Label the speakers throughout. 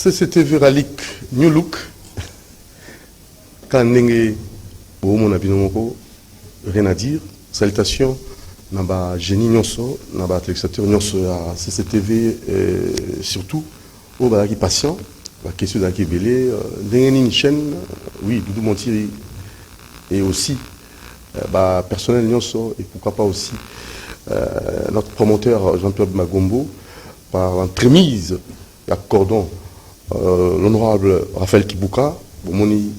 Speaker 1: CCTV Ralik New Look. Quand Nenge, mon abinoko, rien à dire. Salutations, naba génie nyonso, naba téléspectateur nyonso à CCTV, surtout, au balaki patient, la question d'aki belé, Nenge ni chaîne, oui, Doudou Montiri, et aussi, personnel nyonso, et pourquoi pas aussi, notre promoteur Jean-Pierre Magombo, par l'entremise, accordons l'honorable Raphaël Kibuka, Moni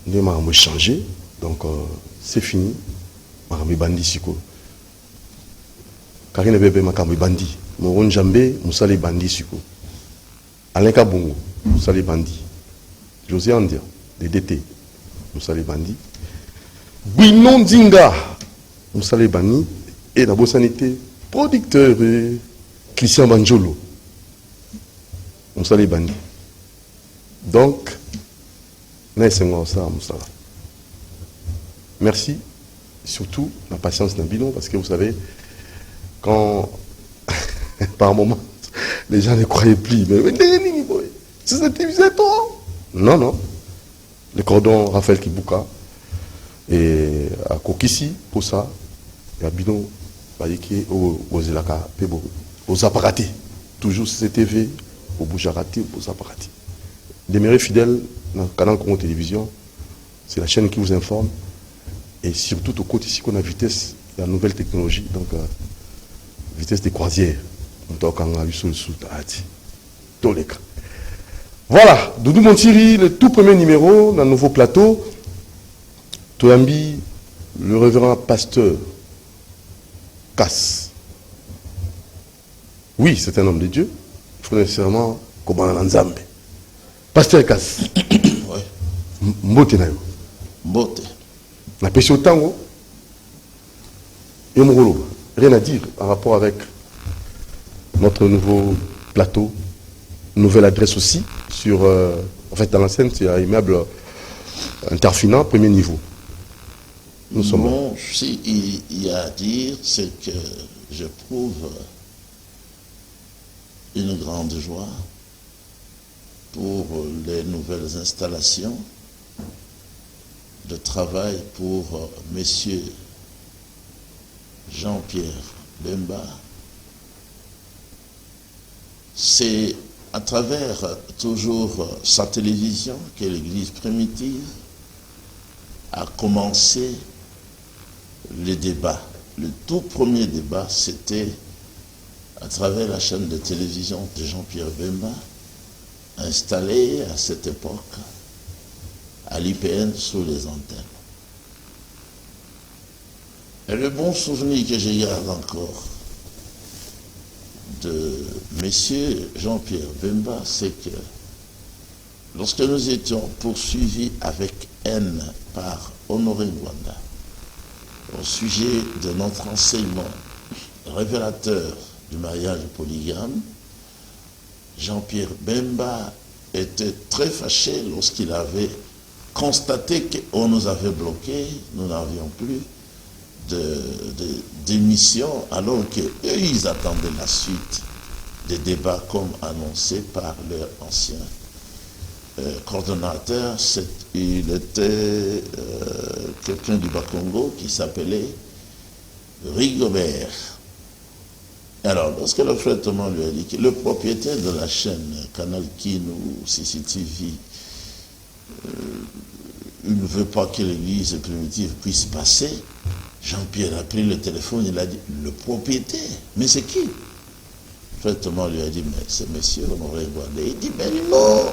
Speaker 1: m'a changé, donc c'est fini. Makambi bandi siko. Karine bébé makambi bandi. Moron Jambe, Moussali bandi siko. Alain Kabongo, Moussali bandi. José Andia, DDT, Moussali bandi. Binon Dinga, Moussali bandi. Et la bonne sanité, producteur Christian Banjolo, Moussali bandi. Donc, merci, surtout la patience d'un bilan, parce que vous savez, quand par moment, les gens ne croyaient plus, mais c'est toi. Non, non. Le cordon Raphaël Kibuka, et à Kokisi, pour ça, il y a bilan, aux apparatés, toujours CCTV, aux Boujarati, aux apparatés. Demeurez fidèles dans le canal Congo Télévision, c'est la chaîne qui vous informe. Et surtout au côté ici qu'on a vitesse, la nouvelle technologie, donc vitesse des croisières. Voilà, Doudou Montiri, le tout premier numéro dans le nouveau plateau. Toyambi, le révérend pasteur Cass. Oui, c'est un homme de Dieu. Il faut nécessairement qu'on ait un Pasteur Cass.
Speaker 2: Oui.
Speaker 1: Mbote na yo.
Speaker 2: Mbote.
Speaker 1: La pêche au tango. Et Mongolo. Rien à dire en rapport avec notre nouveau plateau. Nouvelle adresse aussi. Sur, en fait, dans l'enceinte, il y a un immeuble interfinant, premier niveau. Nous sommes là.
Speaker 2: Bon, si il y a à dire, c'est que j'éprouve une grande joie pour les nouvelles installations de travail pour messieurs Jean-Pierre Bemba. C'est à travers toujours sa télévision que l'Église primitive a commencé les débats. Le tout premier débat, c'était à travers la chaîne de télévision de Jean-Pierre Bemba, installé à cette époque à l'IPN sous les antennes. Et le bon souvenir que je garde encore de messieurs Jean-Pierre Bemba, c'est que lorsque nous étions poursuivis avec haine par Honoré Ngwanda au sujet de notre enseignement révélateur du mariage polygame, Jean-Pierre Bemba était très fâché lorsqu'il avait constaté qu'on nous avait bloqués, nous n'avions plus d'émission, alors qu'eux, ils attendaient la suite des débats comme annoncé par leur ancien coordonnateur. Il était quelqu'un du Bas-Congo qui s'appelait Rigobert. Alors, lorsque le frère Thomas lui a dit que le propriétaire de la chaîne Canal Kin ou CCTV, il ne veut pas que l'église primitive puisse passer, Jean-Pierre a pris le téléphone, il a dit, le propriétaire, mais c'est qui? Le frère Thomas lui a dit, mais c'est monsieur Honoré Ngwanda. Il dit, mais non,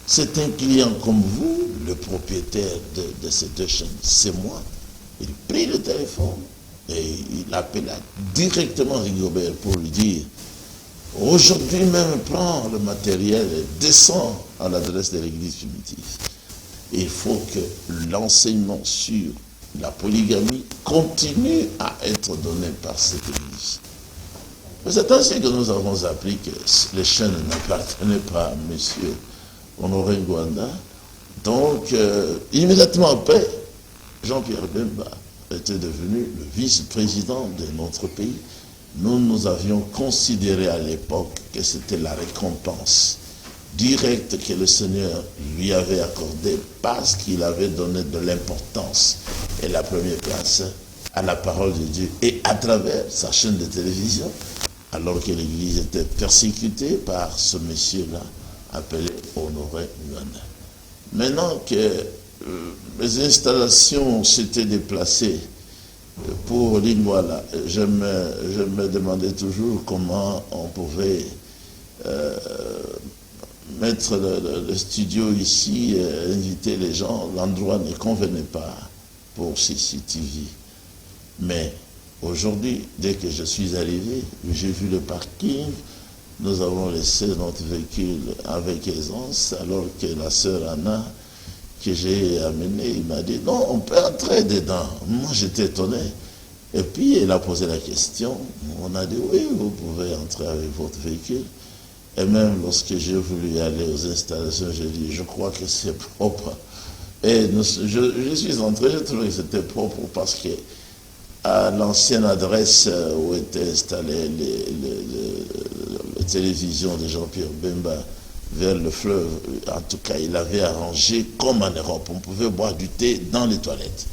Speaker 2: c'est un client comme vous, le propriétaire de ces deux chaînes, c'est moi. Il prit le téléphone. Et il appela directement Rigobert pour lui dire, aujourd'hui même, prends le matériel et descends à l'adresse de l'église primitive. Il faut que l'enseignement sur la polygamie continue à être donné par cette église. C'est ainsi que nous avons appris que les chaînes n'appartenaient pas à M. Honoré Ngwanda. Donc, immédiatement après, Jean-Pierre Bemba était devenu le vice-président de notre pays. Nous avions considéré à l'époque que c'était la récompense directe que le Seigneur lui avait accordée parce qu'il avait donné de l'importance et la première place à la parole de Dieu et à travers sa chaîne de télévision, alors que l'Église était persécutée par ce monsieur-là appelé Honoré Nganda. Maintenant que les installations s'étaient déplacées pour Lingwala, je me demandais toujours comment on pouvait mettre le studio ici, inviter les gens. L'endroit ne convenait pas pour CCTV. Mais aujourd'hui, dès que je suis arrivé, j'ai vu le parking. Nous avons laissé notre véhicule avec aisance, alors que la sœur Anna, que j'ai amenée, il m'a dit, non, on peut entrer dedans. Moi, j'étais étonné. Et puis, elle a posé la question. On a dit, oui, vous pouvez entrer avec votre véhicule. Et même lorsque j'ai voulu aller aux installations, j'ai dit, je crois que c'est propre. Et je suis entré, j'ai trouvé que c'était propre parce que à l'ancienne adresse où étaient installées les télévisions de Jean-Pierre Bemba vers le fleuve, en tout cas, il avait arrangé comme en Europe. On pouvait boire du thé dans les toilettes.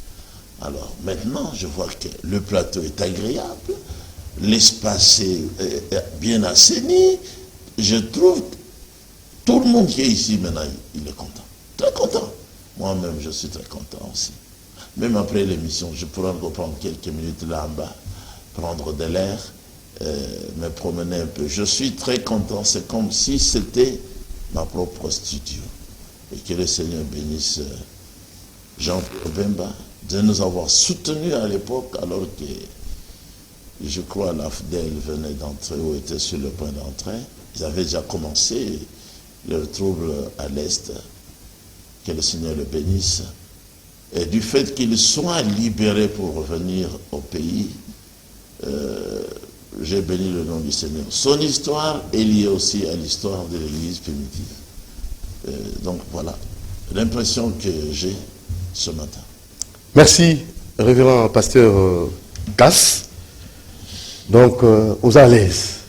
Speaker 2: Alors maintenant, je vois que le plateau est agréable, l'espace est bien assaini. Je trouve que tout le monde qui est ici maintenant, il est content. Très content. Moi-même, je suis très content aussi. Même après l'émission, je pourrais encore prendre quelques minutes là en bas, prendre de l'air, me promener un peu. Je suis très content. C'est comme si c'était ma propre studio. Et que le Seigneur bénisse Jean-Pierre Bemba de nous avoir soutenus à l'époque, alors que je crois la FDL venait d'entrer ou était sur le point d'entrer. Ils avaient déjà commencé leur trouble à l'Est. Que le Seigneur le bénisse. Et du fait qu'il soit libéré pour revenir au pays, j'ai béni le nom du Seigneur. Son histoire est liée aussi à l'histoire de l'Église primitive. Donc voilà l'impression que j'ai ce matin.
Speaker 1: Merci, révérend pasteur Cass. Donc, aux à l'aise.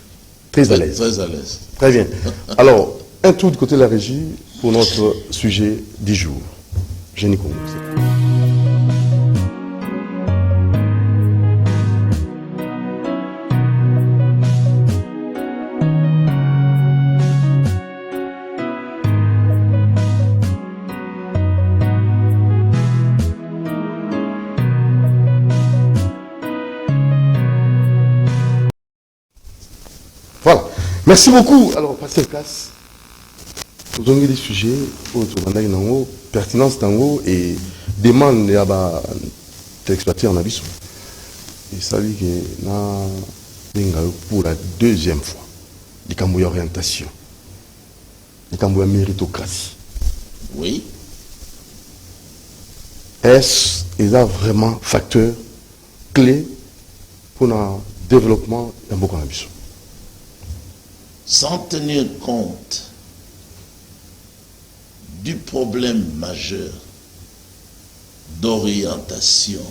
Speaker 1: Très à l'aise.
Speaker 2: Très à l'aise.
Speaker 1: Très bien. Alors, un tour du côté de la régie pour notre sujet du jour. Génie Congo. Voilà. Merci beaucoup. Alors, pasteur Cass. Vous avez des sujets pertinence tango et demande à l'exploiter en abyss. Et ça dit que pour la deuxième fois, les cambouis orientation, les cambouis méritocratie.
Speaker 2: Oui.
Speaker 1: Est-ce vraiment facteur clé pour le développement d'un beau cannabis?
Speaker 2: Sans tenir compte du problème majeur d'orientation,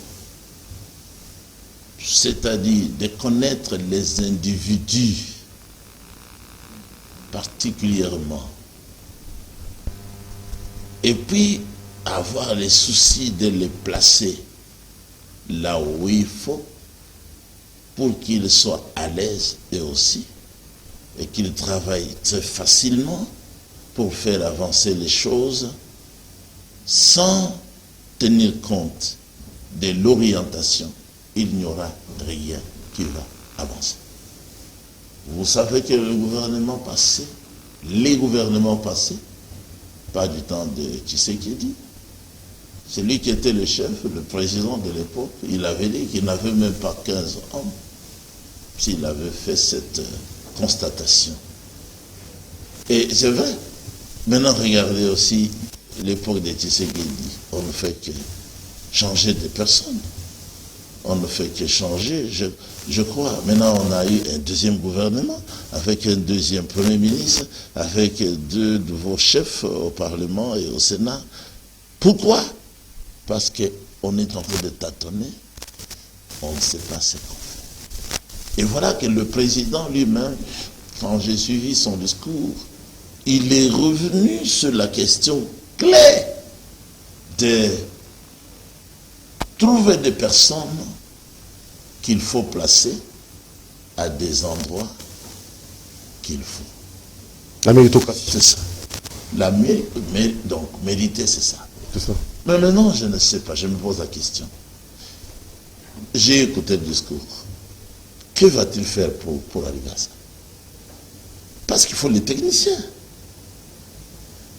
Speaker 2: c'est-à-dire de connaître les individus particulièrement, et puis avoir les soucis de les placer là où il faut pour qu'ils soient à l'aise eux aussi et qu'ils travaillent très facilement pour faire avancer les choses sans tenir compte de l'orientation, il n'y aura rien qui va avancer. Vous savez que le gouvernement passé, les gouvernements passés, pas du temps de Tshisekedi, celui qui était le chef, le président de l'époque, il avait dit qu'il n'avait même pas 15 ans s'il avait fait cette constatation. Et c'est vrai. Maintenant, regardez aussi l'époque de Tshisekedi. On ne fait que changer de personne. On ne fait que changer. Je crois, maintenant on a eu un deuxième gouvernement, avec un deuxième Premier ministre, avec deux nouveaux chefs au Parlement et au Sénat. Pourquoi? Parce qu'on est en train de tâtonner. On ne sait pas ce qu'on fait. Et voilà que le président lui-même, quand j'ai suivi son discours, il est revenu sur la question clé de trouver des personnes qu'il faut placer à des endroits qu'il faut.
Speaker 1: La méritocratie.
Speaker 2: C'est ça. Donc, mériter, c'est ça.
Speaker 1: C'est ça.
Speaker 2: Mais maintenant, je ne sais pas, je me pose la question. J'ai écouté le discours. Que va-t-il faire pour arriver à ça? Parce qu'il faut les techniciens.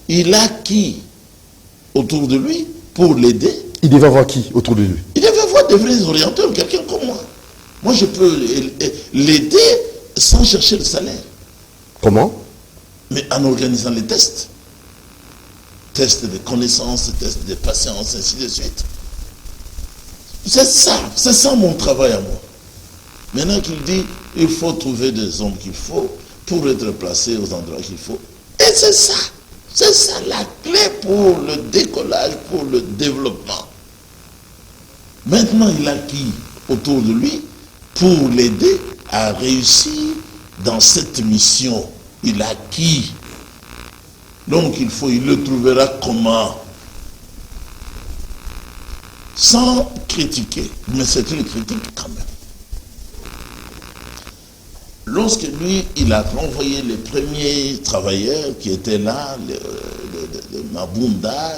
Speaker 2: Il a qui autour de lui pour l'aider?
Speaker 1: Il devait avoir qui autour de lui?
Speaker 2: Il devait avoir des vrais orienteurs, quelqu'un comme moi. Moi, je peux l'aider sans chercher le salaire.
Speaker 1: Comment?
Speaker 2: Mais en organisant les tests. Tests de connaissances, tests de patience, ainsi de suite. C'est ça mon travail à moi. Maintenant qu'il dit, il faut trouver des hommes qu'il faut pour être placés aux endroits qu'il faut. Et c'est ça la clé pour le décollage, pour le développement. Maintenant, il a qui autour de lui pour l'aider à réussir dans cette mission? Il a qui? Donc il le trouvera comment? Sans critiquer, mais c'est une critique quand même. Lorsque lui, il a renvoyé les premiers travailleurs qui étaient là, le Mabunda,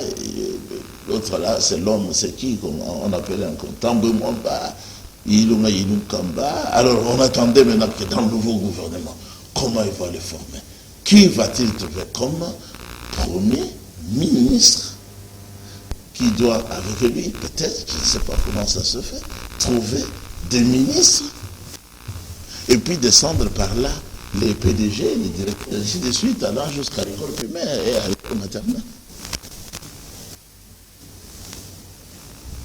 Speaker 2: l'autre là, c'est l'homme, c'est qui, on appelait encore Tambou Mwamba, Ilunga Ilukamba. Alors on attendait maintenant que dans le nouveau gouvernement, comment il va les former? Qui va-t-il trouver comme premier ministre qui doit, avec lui, peut-être, je ne sais pas comment ça se fait, trouver des ministres et puis descendre par là les PDG, les directeurs, ainsi de suite, allant jusqu'à l'école primaire et à l'école maternelle.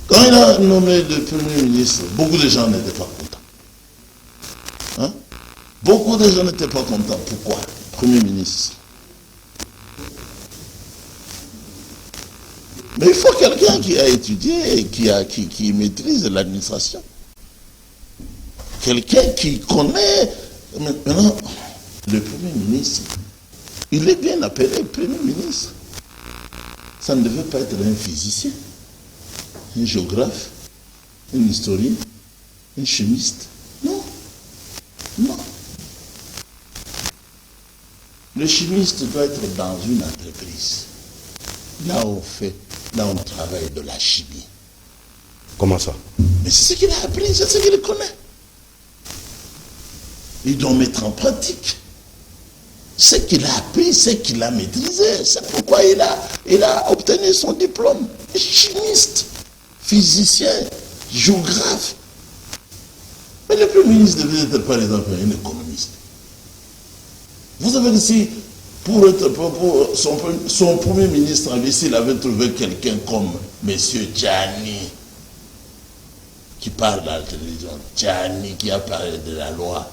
Speaker 2: Quand il a nommé le premier ministre, beaucoup de gens n'étaient pas contents. Hein? Beaucoup de gens n'étaient pas contents. Pourquoi? Premier ministre. Mais il faut quelqu'un qui a étudié et qui maîtrise l'administration. Quelqu'un qui connaît. Maintenant, le Premier ministre, il est bien appelé Premier ministre. Ça ne devait pas être un physicien, un géographe, un historien, un chimiste. Non. Non. Le chimiste doit être dans une entreprise. Là on travaille de la chimie.
Speaker 1: Comment ça?
Speaker 2: Mais c'est ce qu'il a appris, c'est ce qu'il connaît. Il doit mettre en pratique ce qu'il a appris, ce qu'il a maîtrisé. C'est pourquoi il a obtenu son diplôme. Chimiste, physicien, géographe. Mais le Premier ministre devait être par exemple un économiste. Vous avez ici, pour son Premier ministre, il avait trouvé quelqu'un comme M. Tchani, qui parle dans la télévision, Tchani, qui a parlé de la loi.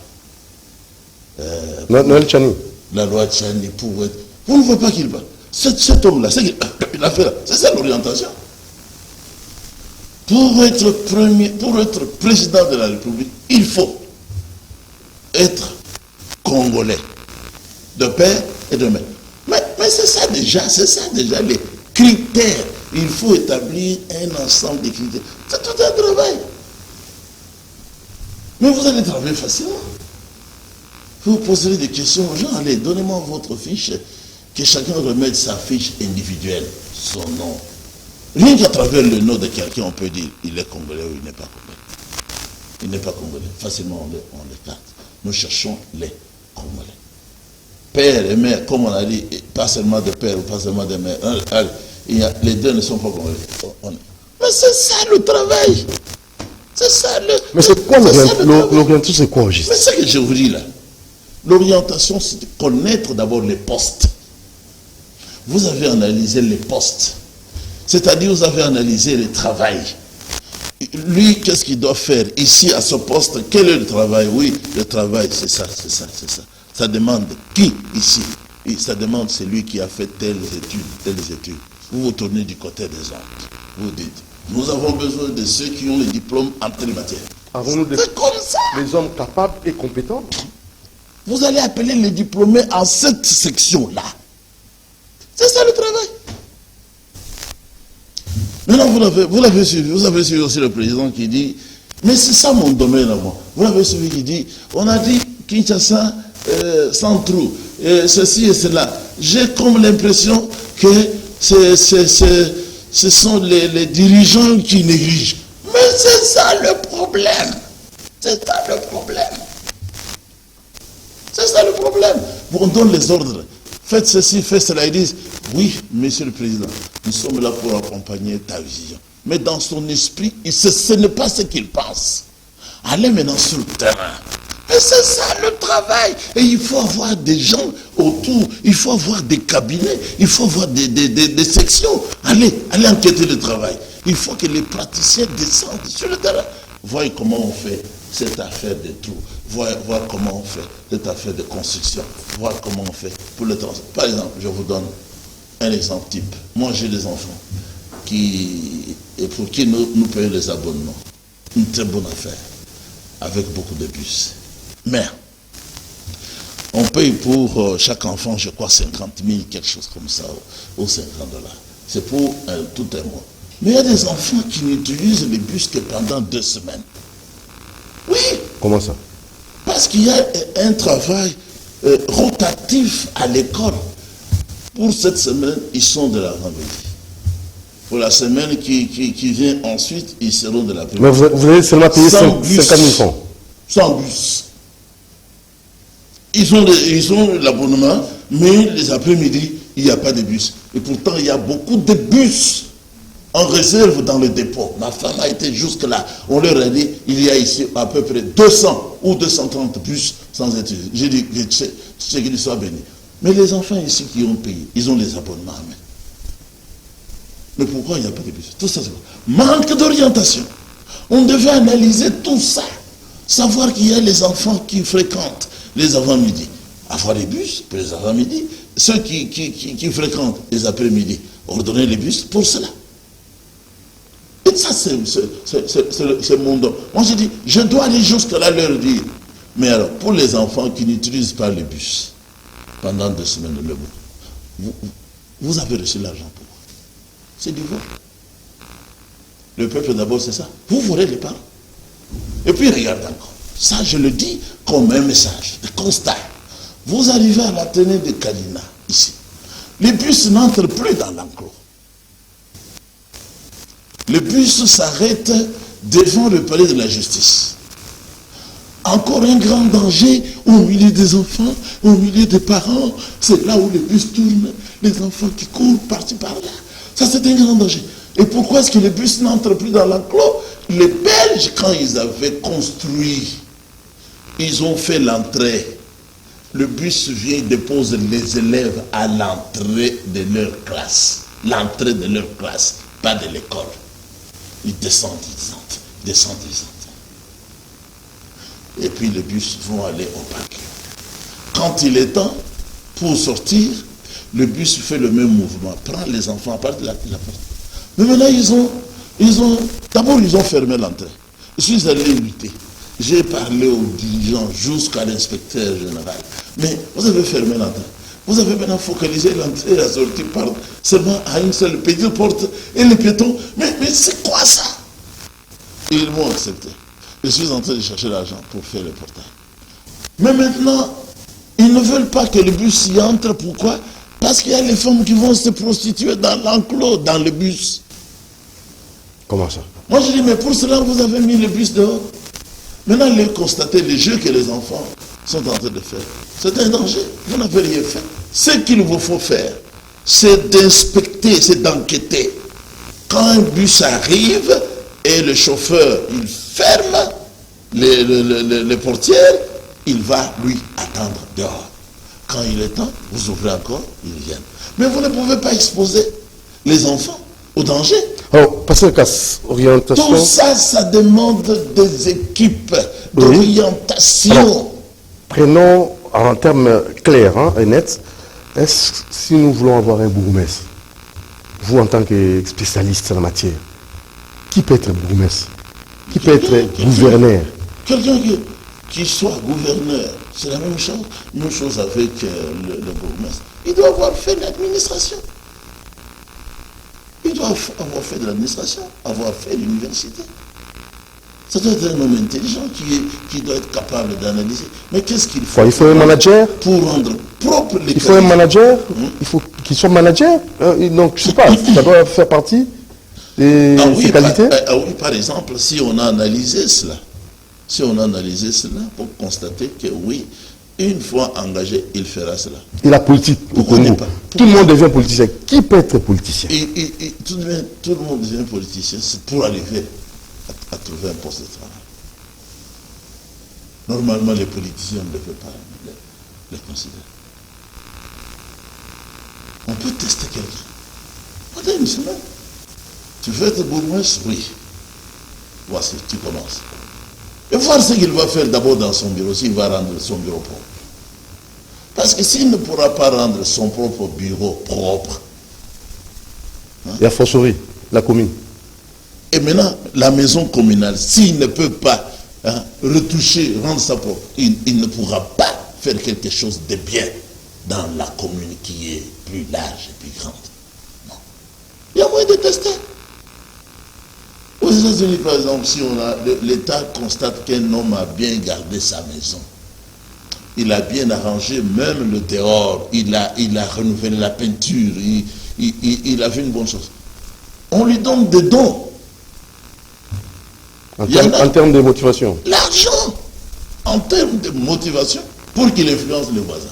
Speaker 1: Noël Tchani.
Speaker 2: La loi Tchani pour être... Vous ne voyez pas qu'il parle. Cet homme-là, c'est qu'il a fait là. C'est ça l'orientation. Pour être président de la République, il faut être congolais, de père et de mère. Mais c'est ça déjà les critères. Il faut établir un ensemble de critères. C'est tout un travail. Mais vous allez travailler facilement. Vous poserez des questions aux gens. Allez, donnez-moi votre fiche, que chacun remette sa fiche individuelle, son nom. Rien qu'à travers le nom de quelqu'un, on peut dire il est congolais ou il n'est pas congolais. Il n'est pas congolais. Facilement, on l'écarte. Nous cherchons les Congolais. Père et mère, comme on a dit, pas seulement de père ou pas seulement de mère. Les deux ne sont pas congolais. Mais c'est ça le travail. C'est ça le...
Speaker 1: Mais c'est quoi l'orientation? C'est quoi, juste?
Speaker 2: Mais c'est ce que je vous dis là. L'orientation, c'est de connaître d'abord les postes. Vous avez analysé les postes. C'est-à-dire, vous avez analysé le travail. Lui, qu'est-ce qu'il doit faire ici à ce poste? Quel est le travail? Oui, le travail, c'est ça. Ça demande qui ici? Et ça demande celui qui a fait telles études. Vous vous tournez du côté des autres. Vous dites, nous avons besoin de ceux qui ont les diplômes en telle matière.
Speaker 1: Avons-nous
Speaker 2: C'est comme ça.
Speaker 1: des hommes capables et compétents?
Speaker 2: Vous allez appeler les diplômés en cette section-là. C'est ça le travail. Maintenant, vous l'avez suivi aussi le président qui dit, mais c'est ça mon domaine à moi. Vous l'avez suivi qui dit, on a dit Kinshasa sans trou, ceci et cela. J'ai comme l'impression que ce sont les dirigeants qui négligent. Mais c'est ça le problème. C'est ça le problème. C'est ça le problème. On donne les ordres. Faites ceci, faites cela. Ils disent, oui, monsieur le président, nous sommes là pour accompagner ta vision. Mais dans son esprit, ce n'est pas ce qu'il pense. Allez maintenant sur le terrain. Mais c'est ça le travail. Et il faut avoir des gens autour. Il faut avoir des cabinets. Il faut avoir des sections. Allez enquêter le travail. Il faut que les praticiens descendent sur le terrain. Voyez comment on fait cette affaire des trous. Voir comment on fait cette affaire de construction. Voir comment on fait pour le transport. Par exemple, je vous donne un exemple type. Moi, j'ai des enfants pour qui nous payons les abonnements. Une très bonne affaire. Avec beaucoup de bus. Mais, on paye pour chaque enfant, je crois, 50 000, quelque chose comme ça, ou 50 $. C'est pour tout un mois. Mais il y a des enfants qui n'utilisent les bus que pendant 2 semaines. Oui.
Speaker 1: Comment ça?
Speaker 2: Parce qu'il y a un travail rotatif à l'école. Pour cette semaine, ils sont de l'avant-midi. Pour la semaine qui vient ensuite, ils seront de l'après-midi.
Speaker 1: Mais vous allez seulement payer 50 000 francs.
Speaker 2: Sans bus. Ils ont l'abonnement, mais les après-midi, il n'y a pas de bus. Et pourtant, il y a beaucoup de bus en réserve dans le dépôt. Ma femme a été jusque-là. On leur a dit, il y a ici à peu près 200 ou 230 bus sans être utilisés. J'ai dit, c'est qu'ils soient bénis. Mais les enfants ici qui ont payé, ils ont les abonnements à main. Mais pourquoi il n'y a pas de bus? Tout ça, c'est quoi? Manque d'orientation. On devait analyser tout ça. Savoir qu'il y a les enfants qui fréquentent les avant-midi. Avoir des bus pour les avant-midi. Ceux qui fréquentent les après-midi. Ordonner les bus pour cela. Et ça, c'est mon don. Moi, j'ai dit, je dois aller jusque-là leur dire. Mais alors, pour les enfants qui n'utilisent pas les bus, pendant 2 semaines, vous avez reçu l'argent pour quoi? C'est du vol. Le peuple d'abord, c'est ça. Vous volez les parents. Et puis, regarde encore. Ça, je le dis comme un message, de constat. Vous arrivez à l'Athénée de Kalina, ici. Les bus n'entrent plus dans l'enclos. Le bus s'arrête devant le palais de la justice. Encore un grand danger au milieu des enfants, au milieu des parents. C'est là où le bus tourne, les enfants qui courent par-ci par-là. Ça, c'est un grand danger. Et pourquoi est-ce que les bus n'entrent plus dans l'enclos? Les Belges, quand ils avaient construit, ils ont fait l'entrée. Le bus vient dépose les élèves à l'entrée de leur classe. L'entrée de leur classe, pas de l'école. Ils descendent, ils descendent. Et puis les bus vont aller au parking. Quand il est temps pour sortir, le bus fait le même mouvement, prend les enfants à part de la porte. Mais maintenant, d'abord ils ont fermé l'entrée. Je suis allé lutter. J'ai parlé aux dirigeants jusqu'à l'inspecteur général. Mais vous avez fermé l'entrée. Vous avez maintenant focalisé l'entrée et la sortie par seulement à une seule petite porte et les piétons. Mais c'est quoi ça? Et ils m'ont accepté. Je suis en train de chercher l'argent pour faire le portail. Mais maintenant, ils ne veulent pas que le bus y entre. Pourquoi? Parce qu'il y a les femmes qui vont se prostituer dans l'enclos, dans le bus.
Speaker 1: Comment ça?
Speaker 2: Moi je dis, mais pour cela, vous avez mis le bus dehors. Maintenant, allez constater les jeux que les enfants sont en train de faire. C'est un danger. Vous n'avez rien fait. Ce qu'il vous faut faire, c'est d'inspecter, c'est d'enquêter. Quand un bus arrive et le chauffeur, il ferme les portières, il va lui attendre dehors. Quand il est temps, vous ouvrez encore, ils viennent. Mais vous ne pouvez pas exposer les enfants au danger.
Speaker 1: Alors, passer casse, orientation.
Speaker 2: Tout ça, ça demande des équipes d'orientation.
Speaker 1: Alors, prenons en termes clairs et nets, si nous voulons avoir un bourgmestre, vous en tant que spécialiste en la matière, qui peut être bourgmestre? Qui peut être gouverneur?
Speaker 2: Quelqu'un qui soit gouverneur, c'est la même chose. Même chose avec le bourgmestre. Il doit avoir fait l'administration. Il doit avoir fait de l'administration, avoir fait l'université. Ça doit être un homme intelligent qui doit être capable d'analyser. Mais qu'est-ce qu'il faut?
Speaker 1: Il faut un manager.
Speaker 2: Pour rendre propre les.
Speaker 1: Il faut un manager. Il faut qu'il soit manager. Donc, je ne sais pas, ça doit faire partie de ses qualités.
Speaker 2: Oui, par exemple, si on a analysé cela, pour constater que oui, une fois engagé, il fera cela.
Speaker 1: Et la politique au Congo, tout le monde devient politicien. Qui peut être politicien?
Speaker 2: Tout le monde devient politicien, c'est pour arriver à trouver un poste de travail. Normalement, les politiciens ne peuvent pas les considérer. On peut tester quelqu'un. Pendant une semaine. Tu veux être bourgmestre? Oui. Voici, tu commences. Et voir ce qu'il va faire d'abord dans son bureau, s'il va rendre son bureau propre. Parce que s'il ne pourra pas rendre son propre bureau propre.
Speaker 1: Il y a forcerie, la commune.
Speaker 2: Et maintenant, la maison communale, s'il ne peut pas retoucher, rendre sa propre, il ne pourra pas faire quelque chose de bien dans la commune qui est plus large et plus grande. Non. Il y a moyen de tester. Aux États-Unis, par exemple, si l'État constate qu'un homme a bien gardé sa maison, il a bien arrangé même le dehors, il a renouvelé la peinture, il a fait une bonne chose. On lui donne des dons.
Speaker 1: En termes de motivation.
Speaker 2: L'argent, en termes de motivation, pour qu'il influence les voisins.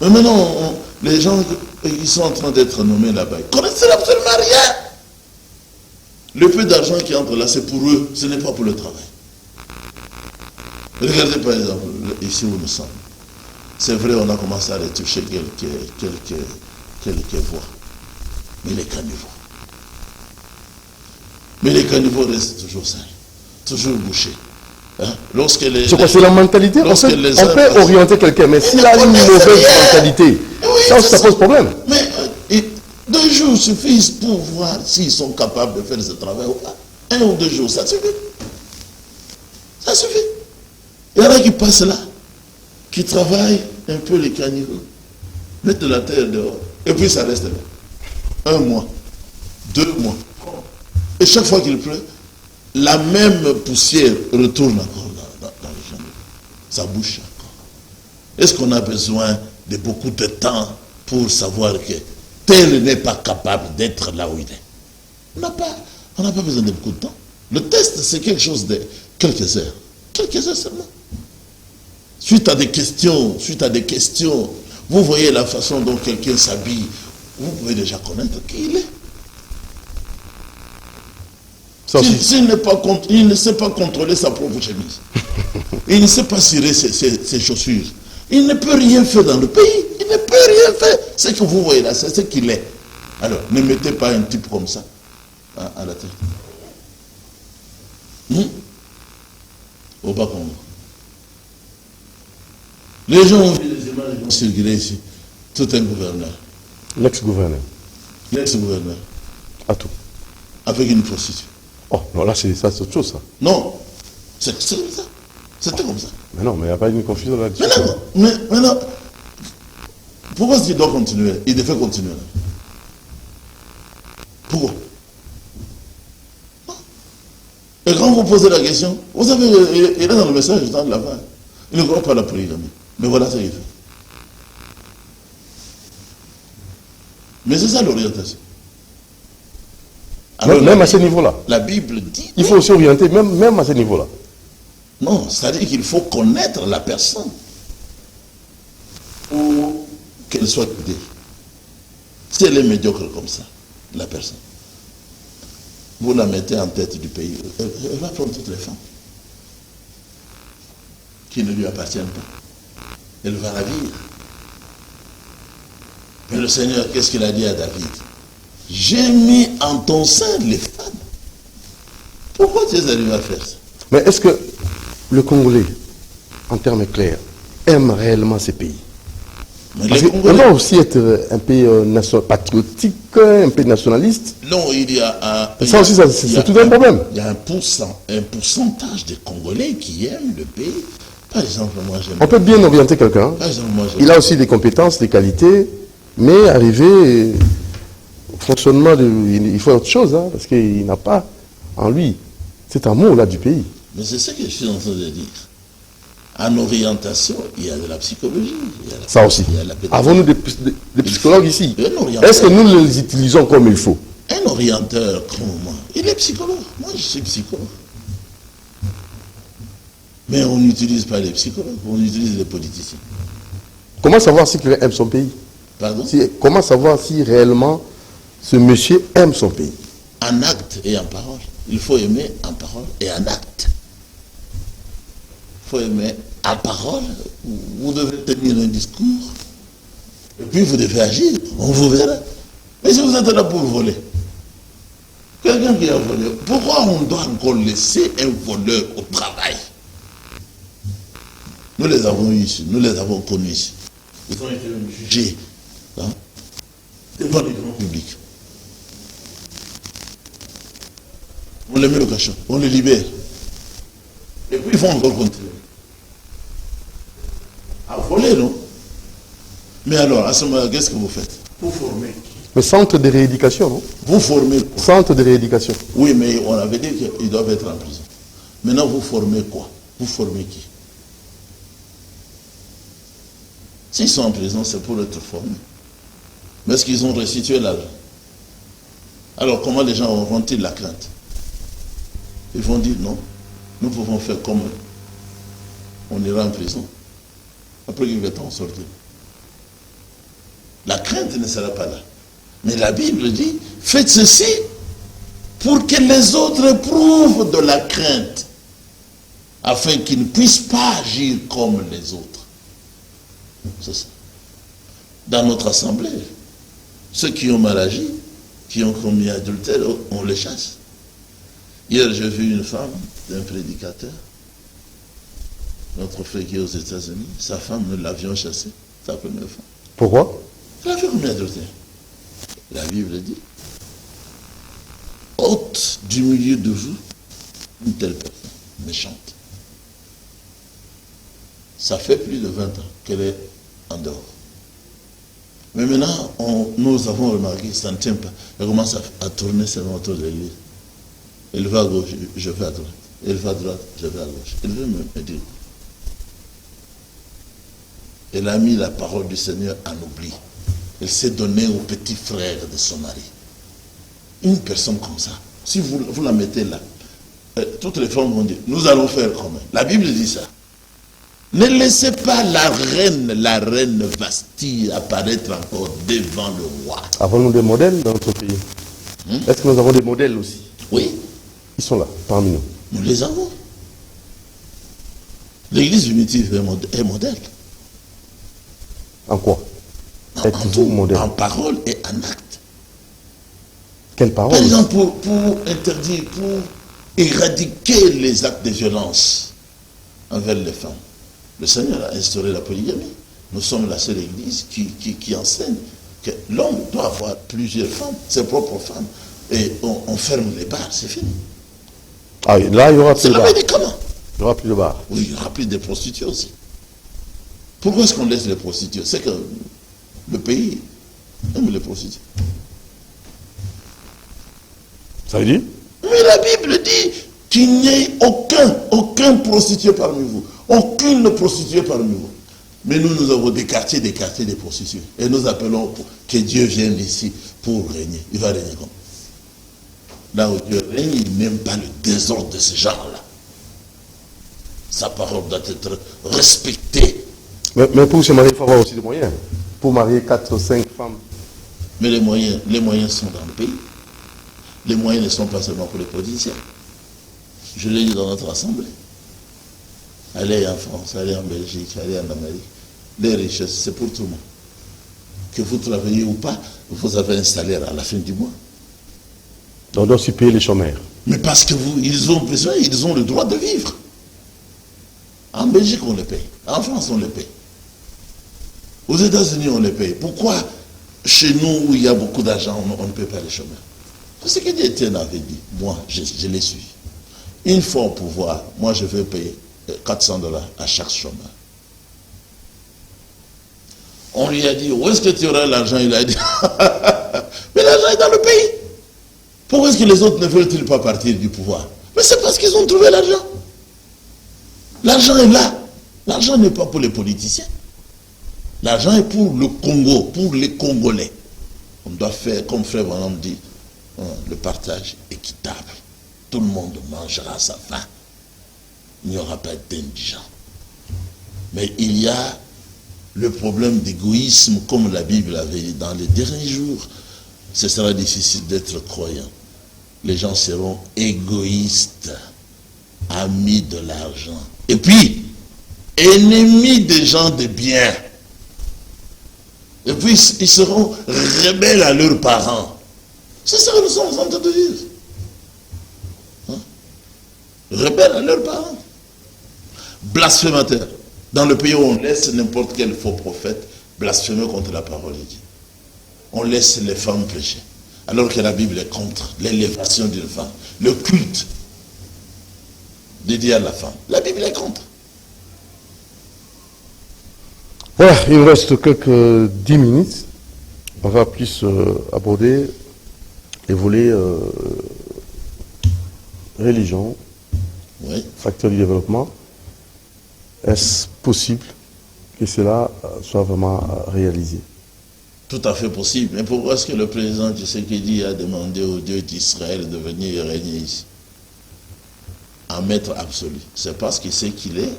Speaker 2: Mais maintenant, les gens qui sont en train d'être nommés là-bas, ils ne connaissent absolument rien. Le peu d'argent qui entre là, c'est pour eux, ce n'est pas pour le travail. Regardez par exemple, ici où nous sommes. C'est vrai, on a commencé à retoucher quelques voies. Mais les caniveaux. Mais les caniveaux restent toujours sales, toujours bouchés. Hein?
Speaker 1: C'est la mentalité. On peut orienter quelqu'un, mais s'il a une mauvaise mentalité, oui, ça pose problème.
Speaker 2: Mais 2 jours suffisent pour voir s'ils sont capables de faire ce travail ou pas. 1 ou 2 jours, ça suffit. Ça suffit. Il y en a qui passent là, qui travaillent un peu les caniveaux, mettent de la terre dehors, et puis ça reste là. 1 mois, 2 mois. Et chaque fois qu'il pleut, la même poussière retourne encore dans les caniveaux. Ça bouche encore. Est-ce qu'on a besoin de beaucoup de temps pour savoir que tel n'est pas capable d'être là où il est? On n'a pas besoin de beaucoup de temps. Le test, c'est quelque chose de quelques heures. Quelques heures seulement. Suite à des questions, vous voyez la façon dont quelqu'un s'habille, vous pouvez déjà connaître qui il est. Il ne sait pas contrôler sa propre chemise. Il ne sait pas cirer ses chaussures. Il ne peut rien faire dans le pays. Il ne peut rien faire. Ce que vous voyez là, c'est ce qu'il est. Alors, ne mettez pas un type comme ça à la tête. Au Bas-Congo. Les gens ont vu les images qui ont circulé ici. Tout un gouverneur.
Speaker 1: L'ex-gouverneur.
Speaker 2: L'ex-gouverneur.
Speaker 1: À tout.
Speaker 2: Avec une prostituée.
Speaker 1: Oh, non, là, c'est autre chose, ça.
Speaker 2: Non, c'est comme ça. C'était comme ça.
Speaker 1: Mais non, mais il n'y a pas une confusion là-dessus.
Speaker 2: Mais maintenant, pourquoi est-ce qu'il doit continuer? Il devait continuer. Pourquoi? Et quand vous posez la question, vous savez, il est dans le message de la fin. Il ne croit pas à la polygamie. Mais voilà ce qu'il fait. Mais c'est ça l'orientation.
Speaker 1: Alors, même à ce niveau-là.
Speaker 2: La Bible dit...
Speaker 1: Il faut aussi orienter, même à ce niveau-là.
Speaker 2: Non, c'est-à-dire qu'il faut connaître la personne pour qu'elle soit guidée. Si elle est médiocre comme ça, la personne, vous la mettez en tête du pays, elle va prendre toutes les femmes qui ne lui appartiennent pas. Elle va ravir. Mais le Seigneur, qu'est-ce qu'il a dit à David? J'ai mis en ton sein les femmes. Pourquoi tu es arrivé à faire ça?
Speaker 1: Mais est-ce que le Congolais, en termes clairs, aime réellement ces pays? On doit aussi être un pays patriotique, un pays nationaliste.
Speaker 2: Non, il y a
Speaker 1: ça aussi, c'est tout un problème.
Speaker 2: Il y a un pourcentage de Congolais qui aiment le pays. Par exemple, moi j'aime...
Speaker 1: On peut bien orienter quelqu'un. Il a aussi des compétences, des qualités, mais arriver... fonctionnement, il faut autre chose, hein, parce qu'il n'a pas en lui cet amour-là du pays.
Speaker 2: Mais c'est ce que je suis en train de dire. En orientation, il y a de la psychologie.
Speaker 1: Ça aussi. Avons-nous des psychologues ici? Est-ce que nous les utilisons comme il faut?
Speaker 2: Un orienteur comme moi, il est psychologue. Moi, je suis psychologue. Mais on n'utilise pas les psychologues, on utilise les politiciens.
Speaker 1: Comment savoir si quelqu'un aime son pays?
Speaker 2: Pardon?
Speaker 1: Comment savoir si réellement ce monsieur aime son pays?
Speaker 2: En acte et en parole. Il faut aimer en parole et en acte. Il faut aimer en parole. Vous devez tenir un discours. Et puis vous devez agir. On vous verra. Mais si vous êtes là pour voler, quelqu'un qui a volé, pourquoi on doit encore laisser un voleur au travail? Nous les avons eu ici, nous les avons connus ici. Ils ont été jugés devant les grands publics. On les met au cachot, on les libère. Et puis ils vont encore continuer à voler, non? Mais alors, à ce moment-là, qu'est-ce que vous faites? Vous formez.
Speaker 1: Le centre de rééducation, non?
Speaker 2: Vous formez quoi?
Speaker 1: Centre de rééducation.
Speaker 2: Oui, mais on avait dit qu'ils doivent être en prison. Maintenant, vous formez quoi? Vous formez qui? S'ils sont en prison, c'est pour être formés. Mais est-ce qu'ils ont restitué l'argent? Alors, comment les gens auront-ils la crainte? Ils vont dire non, nous pouvons faire comme eux. On ira en prison. Après qu'il va en sortir. La crainte ne sera pas là. Mais la Bible dit, faites ceci pour que les autres éprouvent de la crainte, afin qu'ils ne puissent pas agir comme les autres. C'est ça. Dans notre assemblée, ceux qui ont mal agi, qui ont commis adultère, on les chasse. Hier, j'ai vu une femme d'un prédicateur, notre frère qui est aux États-Unis, sa femme, nous l'avions chassée, sa première femme.
Speaker 1: Pourquoi?
Speaker 2: Elle a fait combien d'adultère? La Bible dit, ôte du milieu de vous une telle personne méchante. Ça fait plus de 20 ans qu'elle est en dehors. Mais maintenant, nous avons remarqué que ça ne tient pas. Elle commence à tourner seulement autour de l'église. Elle va à gauche, je vais à droite. Elle va à droite, je vais à gauche. Elle veut me dire. Elle a mis la parole du Seigneur en oubli. Elle s'est donnée au petit frère de son mari. Une personne comme ça, si vous la mettez là, toutes les femmes vont dire, nous allons faire comme elle. La Bible dit ça. Ne laissez pas la reine Vasti apparaître encore devant le roi.
Speaker 1: Avons-nous des modèles dans notre pays? Est-ce que nous avons des modèles aussi?
Speaker 2: Oui.
Speaker 1: Ils sont là, parmi nous.
Speaker 2: Nous les avons. L'église primitive est modèle.
Speaker 1: En quoi?
Speaker 2: En tout, modèle? En parole et en acte.
Speaker 1: Quelle parole?
Speaker 2: Par exemple, pour interdire, pour éradiquer les actes de violence envers les femmes. Le Seigneur a instauré la polygamie. Nous sommes la seule église qui enseigne que l'homme doit avoir plusieurs femmes, ses propres femmes. Et on ferme les bars, c'est fini.
Speaker 1: Ah, là, il y aura plus de bars.
Speaker 2: Il
Speaker 1: y aura plus de bars.
Speaker 2: Oui, il y aura plus de prostituées aussi. Pourquoi est-ce qu'on laisse les prostituées? C'est que le pays aime les prostituées.
Speaker 1: Ça veut dire?
Speaker 2: Mais la Bible dit qu'il n'y ait aucun prostitué parmi vous. Aucune prostituée parmi vous. Mais nous avons des quartiers des prostituées. Et nous appelons que Dieu vienne ici pour régner. Il va régner comme. Là où Dieu règne, il n'aime pas le désordre de ce genre-là. Sa parole doit être respectée.
Speaker 1: Mais pour se marier, il faut avoir aussi des moyens. Pour marier 4 ou 5 femmes.
Speaker 2: Mais les moyens sont dans le pays. Les moyens ne sont pas seulement pour les politiciens. Je l'ai dit dans notre assemblée. Allez en France, allez en Belgique, allez en Amérique. Les richesses, c'est pour tout le monde. Que vous travaillez ou pas, vous avez un salaire à la fin du mois.
Speaker 1: On doit aussi payer les chômeurs.
Speaker 2: Mais parce que ils ont besoin, ils ont le droit de vivre. En Belgique, on les paye. En France, on les paye. Aux États-Unis, on les paye. Pourquoi chez nous, où il y a beaucoup d'argent, on ne paye pas les chômeurs? C'est ce que Étienne avait dit. Moi, je l'ai suivi. Une fois au pouvoir, moi, je vais payer $400 à chaque chômeur. On lui a dit, où est-ce que tu auras l'argent? Il a dit, mais l'argent est dans le Pourquoi est-ce que les autres ne veulent-ils pas partir du pouvoir? Mais c'est parce qu'ils ont trouvé l'argent. L'argent est là. L'argent n'est pas pour les politiciens. L'argent est pour le Congo, pour les Congolais. On doit faire, comme Frère Branham dit, le partage équitable. Tout le monde mangera à sa faim. Il n'y aura pas d'indigents. Mais il y a le problème d'égoïsme, comme la Bible avait dit, dans les derniers jours, ce sera difficile d'être croyant. Les gens seront égoïstes, amis de l'argent. Et puis, ennemis des gens de bien. Et puis, ils seront rebelles à leurs parents. C'est ça que nous sommes en train de vivre. Hein? Rebelles à leurs parents. Blasphémateurs. Dans le pays où on laisse n'importe quel faux prophète blasphémer contre la parole de Dieu. On laisse les femmes prêcher. Alors que la Bible est contre l'élévation d'une femme. Le culte dédié à la femme. La Bible est contre.
Speaker 1: Voilà, il nous reste quelques 10 minutes. On va plus aborder les volets religion,
Speaker 2: Oui.
Speaker 1: facteur du développement. Est-ce possible que cela soit vraiment réalisé?
Speaker 2: Tout à fait possible. Mais pourquoi est-ce que le président Tshisekedi a demandé au Dieu d'Israël de venir régner ici? En maître absolu. C'est parce qu'il sait qu'il est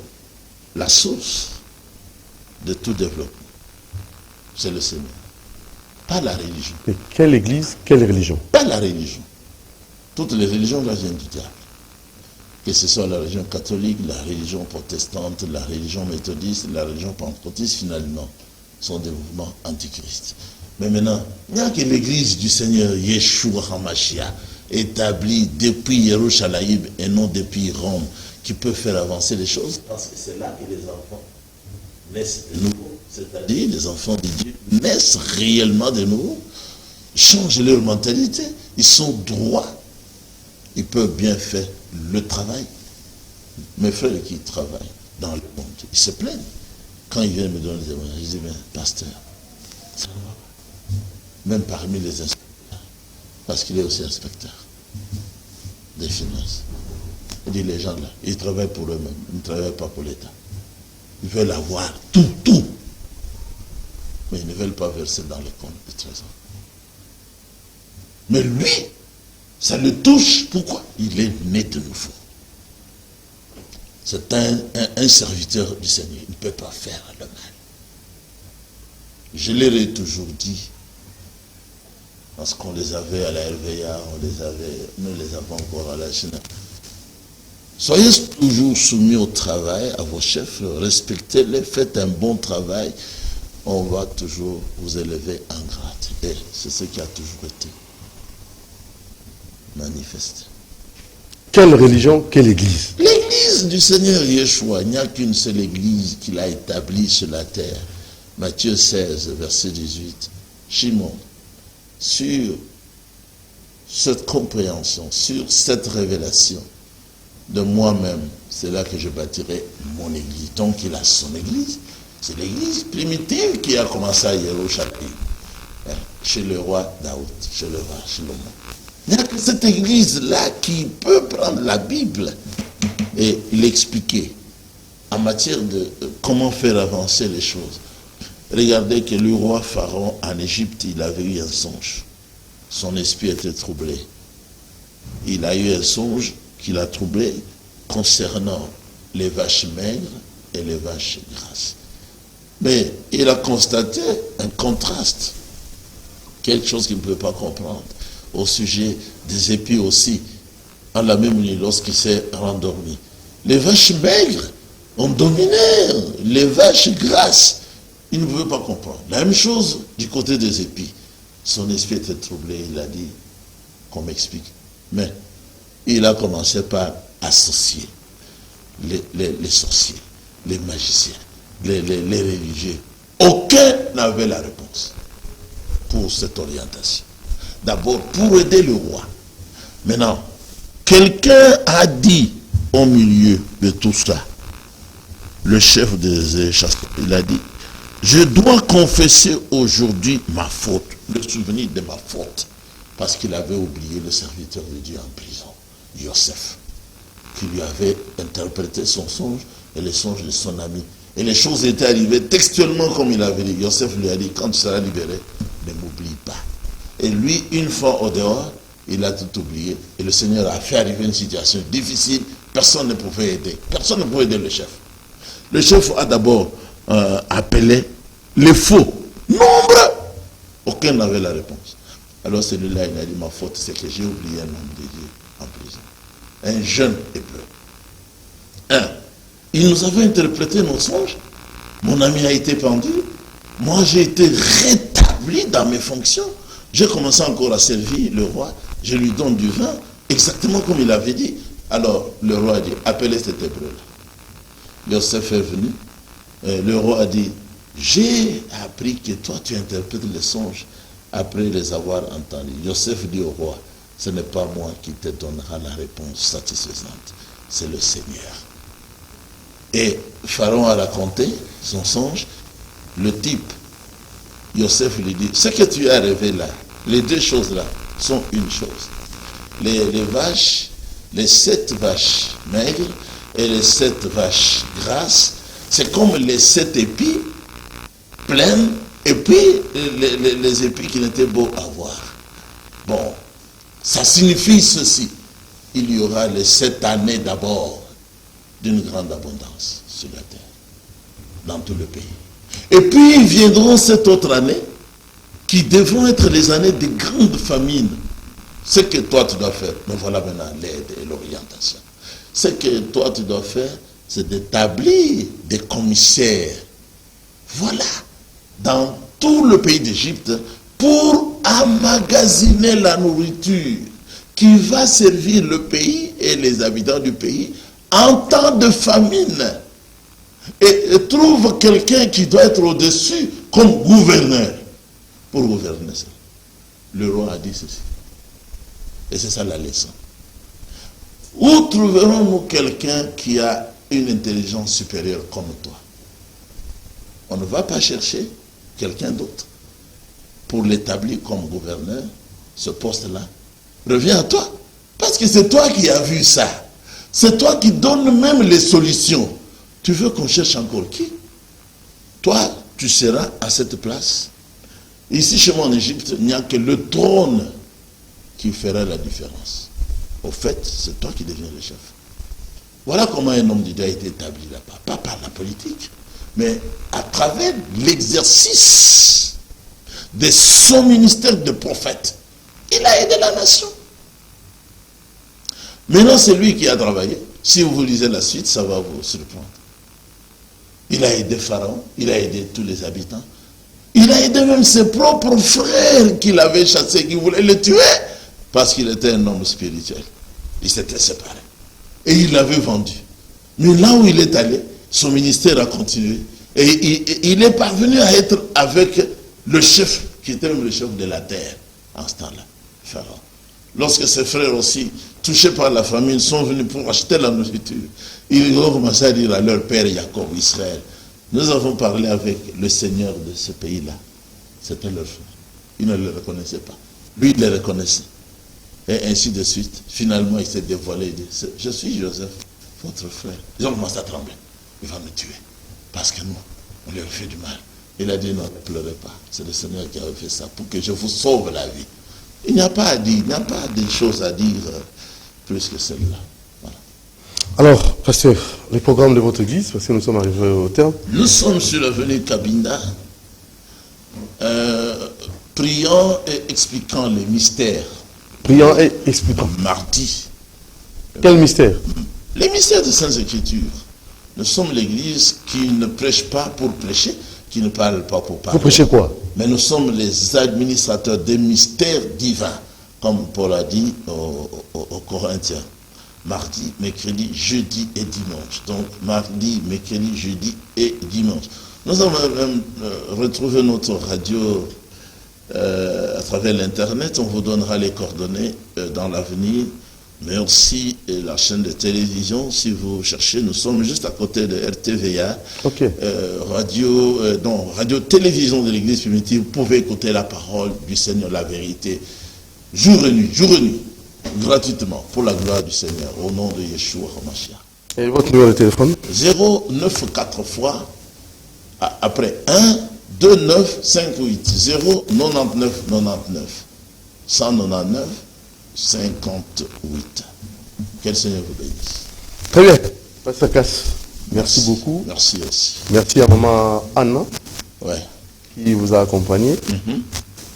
Speaker 2: la source de tout développement. C'est le Seigneur. Pas la religion.
Speaker 1: Et quelle église, quelle religion?
Speaker 2: Pas la religion. Toutes les religions là viennent du diable. Que ce soit la religion catholique, la religion protestante, la religion méthodiste, la religion pentecôtiste, finalement, sont des mouvements antichristes. Mais maintenant, il n'y a que l'église du Seigneur Yeshua HaMashiach, établie depuis Yerushalayim et non depuis Rome, qui peut faire avancer les choses, parce que c'est là que les enfants naissent de nouveau. C'est-à-dire, les enfants de Dieu naissent réellement de nouveau, changent leur mentalité, ils sont droits, ils peuvent bien faire le travail. Mes frères qui travaillent dans le monde, ils se plaignent. Quand ils viennent me donner des témoignages, je dis, mais pasteur, ça ne va pas. Même parmi les inspecteurs, parce qu'il est aussi inspecteur des finances. Il dit, les gens là, ils travaillent pour eux-mêmes, ils ne travaillent pas pour l'État. Ils veulent avoir tout. Mais ils ne veulent pas verser dans les comptes du trésor. Mais lui, ça le touche. Pourquoi? Il est né de nouveau. C'est un serviteur du Seigneur. Il ne peut pas faire le mal. Je leur ai toujours dit, parce qu'on les avait à la RVA, nous les avons encore à la Chine. Soyez toujours soumis au travail, à vos chefs, respectez-les, faites un bon travail. On va toujours vous élever en grade. Et c'est ce qui a toujours été manifesté.
Speaker 1: Quelle religion, quelle église?
Speaker 2: L'église du Seigneur Yeshua, il n'y a qu'une seule église qu'il a établie sur la terre. Matthieu 16, verset 18. Shimon, sur cette compréhension, sur cette révélation de moi-même, c'est là que je bâtirai mon église. Donc il a son église. C'est l'église primitive qui a commencé à Yerushalayim, chez le roi Daoud, chez le roi Shlomo. Il n'y a que cette église-là qui peut prendre la Bible et l'expliquer en matière de comment faire avancer les choses. Regardez que le roi Pharaon en Égypte, il avait eu un songe. Son esprit était troublé. Il a eu un songe qui l'a troublé concernant les vaches maigres et les vaches grasses. Mais il a constaté un contraste, quelque chose qu'il ne pouvait pas comprendre, au sujet des épis aussi, en la même nuit lorsqu'il s'est rendormi. Les vaches maigres ont dominé les vaches grasses. Il ne pouvait pas comprendre. La même chose du côté des épis. Son esprit était troublé, il a dit, qu'on m'explique. Mais il a commencé par associer les sorciers, les magiciens, les religieux. Aucun n'avait la réponse pour cette orientation. D'abord, pour aider le roi. Maintenant, quelqu'un a dit au milieu de tout ça, le chef des chasseurs, il a dit, je dois confesser aujourd'hui ma faute, le souvenir de ma faute. parce qu'il avait oublié le serviteur de Dieu en prison, Joseph, qui lui avait interprété son songe et les songes de son ami. Et les choses étaient arrivées textuellement comme il avait dit. Joseph lui a dit, quand tu seras libéré, ne m'oublie pas. Et lui, une fois au dehors, il a tout oublié. Et le Seigneur a fait arriver une situation difficile. Personne ne pouvait aider. Personne ne pouvait aider le chef. Le chef a d'abord appelé les faux. Nombreux. Aucun n'avait la réponse. Alors celui-là, il a dit, ma faute, c'est que j'ai oublié un homme de Dieu en prison. Un jeune hébreu. Il nous avait interprété nos songes. Mon ami a été pendu. Moi, j'ai été rétabli dans mes fonctions. J'ai commencé encore à servir le roi. Je lui donne du vin, exactement comme il avait dit. Alors, le roi a dit, appelez cet hébreu-là. Joseph est venu. Le roi a dit, j'ai appris que toi, tu interprètes les songes après les avoir entendus. Joseph dit au roi, ce n'est pas moi qui te donnera la réponse satisfaisante, c'est le Seigneur. Et Pharaon a raconté son songe. Le type, Joseph lui dit, ce que tu as rêvé là, les deux choses là, sont une chose. Les vaches, les 7 vaches maigres et les 7 vaches grasses, c'est comme les 7 épis pleines et puis les épis qui n'étaient beaux à voir. Bon, ça signifie ceci. Il y aura les 7 années d'abord d'une grande abondance sur la terre, dans tout le pays. Et puis viendront 7 autres années qui devront être les années de grandes famines. Ce que toi tu dois faire, mais voilà maintenant l'aide et l'orientation. Ce que toi tu dois faire, c'est d'établir des commissaires. Voilà, dans tout le pays d'Égypte, pour emmagasiner la nourriture qui va servir le pays et les habitants du pays en temps de famine. Et trouve quelqu'un qui doit être au-dessus comme gouverneur pour gouverner ça. Le roi a dit ceci. Et c'est ça la leçon. Où trouverons-nous quelqu'un qui a une intelligence supérieure comme toi? On ne va pas chercher quelqu'un d'autre pour l'établir comme gouverneur, ce poste-là. Reviens à toi. Parce que c'est toi qui as vu ça. C'est toi qui donnes même les solutions. Tu veux qu'on cherche encore qui? Toi, tu seras à cette place. Ici, chez moi en Égypte, il n'y a que le trône qui fera la différence. Au fait, c'est toi qui deviens le chef. Voilà comment un homme de Dieu a été établi là-bas. Pas par la politique, mais à travers l'exercice de son ministère de prophète. Il a aidé la nation. Maintenant, c'est lui qui a travaillé. Si vous lisez la suite, ça va vous surprendre. Il a aidé Pharaon, il a aidé tous les habitants. Il a aidé même ses propres frères qu'il avait chassés, qui voulaient le tuer, parce qu'il était un homme spirituel. Il s'était séparé. Et il l'avait vendu. Mais là où il est allé, son ministère a continué. Et il est parvenu à être avec le chef, qui était même le chef de la terre, en ce temps-là, Pharaon. Lorsque ses frères aussi, touchés par la famine, sont venus pour acheter la nourriture, ils ont commencé à dire à leur père Jacob, Israël, nous avons parlé avec le Seigneur de ce pays-là. C'était leur frère. Ils ne le reconnaissaient pas. Lui, il les reconnaissait. Et ainsi de suite. Finalement, il s'est dévoilé. Il dit, je suis Joseph, votre frère. Ils ont commencé à trembler. Il va me tuer. Parce que nous, on lui a fait du mal. Il a dit, non, ne pleurez pas. C'est le Seigneur qui a fait ça pour que je vous sauve la vie. Il n'y a pas à dire, il n'y a pas de choses à dire plus que celle-là. Voilà.
Speaker 1: Alors, pasteur, les programmes de votre église, parce que nous sommes arrivés au terme.
Speaker 2: Nous sommes sur l'avenue Cabinda, priant et expliquant les mystères.
Speaker 1: Priant et expliquant.
Speaker 2: Mardi.
Speaker 1: Quel mystère?
Speaker 2: Les mystères des Saintes Écritures. Nous sommes l'église qui ne prêche pas pour prêcher, qui ne parle pas pour parler.
Speaker 1: Vous prêchez quoi?
Speaker 2: Mais nous sommes les administrateurs des mystères divins, comme Paul a dit aux Corinthiens. Mardi, mercredi, jeudi et dimanche. Donc, mardi, mercredi, jeudi et dimanche. Nous avons même retrouvé notre radio à travers l'Internet. On vous donnera les coordonnées dans l'avenir. Mais aussi la chaîne de télévision, si vous cherchez, nous sommes juste à côté de RTVA.
Speaker 1: Okay.
Speaker 2: Radio-télévision de l'Église primitive. Vous pouvez écouter la parole du Seigneur, la vérité. jour et nuit, gratuitement, pour la gloire du Seigneur, au nom de Yeshua HaMashiach.
Speaker 1: Et votre numéro de téléphone?
Speaker 2: 094 fois, après 1, 2, 9, 5, 8, 0, 99, 99, 199, 58. Que le Seigneur vous bénisse.
Speaker 1: Très bien. Pas ça casse. Merci beaucoup.
Speaker 2: Merci aussi.
Speaker 1: Merci à maman Anna
Speaker 2: Ouais.
Speaker 1: qui vous a accompagné.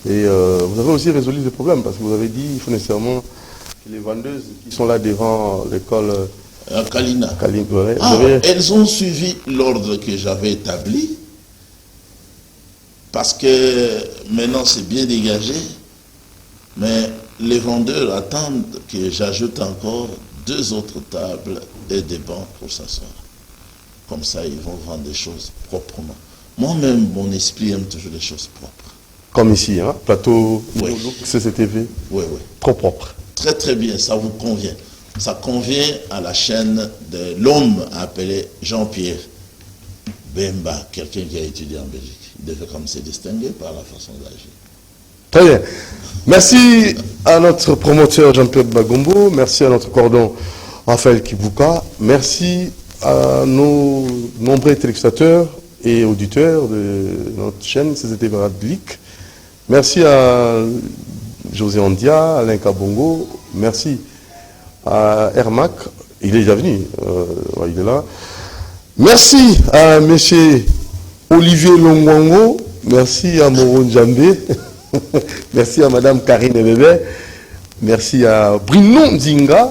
Speaker 1: Et vous avez aussi résolu le problème parce que vous avez dit qu'il faut nécessairement que les vendeuses qui sont là devant l'école
Speaker 2: Kalina.
Speaker 1: ouais,
Speaker 2: Ah,
Speaker 1: vous avez-
Speaker 2: elles ont suivi l'ordre que j'avais établi parce que maintenant c'est bien dégagé, mais les vendeurs attendent que j'ajoute encore 2 autres tables et des bancs pour s'asseoir. Comme ça, ils vont vendre des choses proprement. Moi-même, mon esprit aime toujours les choses propres.
Speaker 1: Comme ici, hein, plateau
Speaker 2: Oui.
Speaker 1: CCTV,
Speaker 2: Oui, oui.
Speaker 1: trop propre.
Speaker 2: Très, très bien, ça vous convient. Ça convient à la chaîne de l'homme appelé Jean-Pierre Bemba, quelqu'un qui a étudié en Belgique. Il devait comme se distinguer par la façon d'agir.
Speaker 1: Très bien. Merci à notre promoteur Jean-Pierre Bagombo. Merci à notre cordon Raphaël Kibuka. Merci à nos nombreux téléspectateurs et auditeurs de notre chaîne CCTV Radlic. Merci à José Andia, Alain Kabongo. Merci à Ermac. Il est déjà venu. Ouais, il est là. Merci à M. Olivier Longwango. Merci à Moron Djambé. Merci à Madame Karine Bébé. Merci à Bruno Nzinga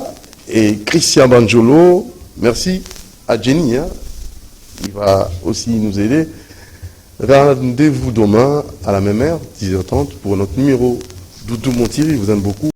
Speaker 1: et Christian Banjolo. Merci à Jenny. Hein. Il va aussi nous aider. Rendez-vous demain à la même heure, 10h30, pour notre numéro. Doudou Montiri, je vous aime beaucoup.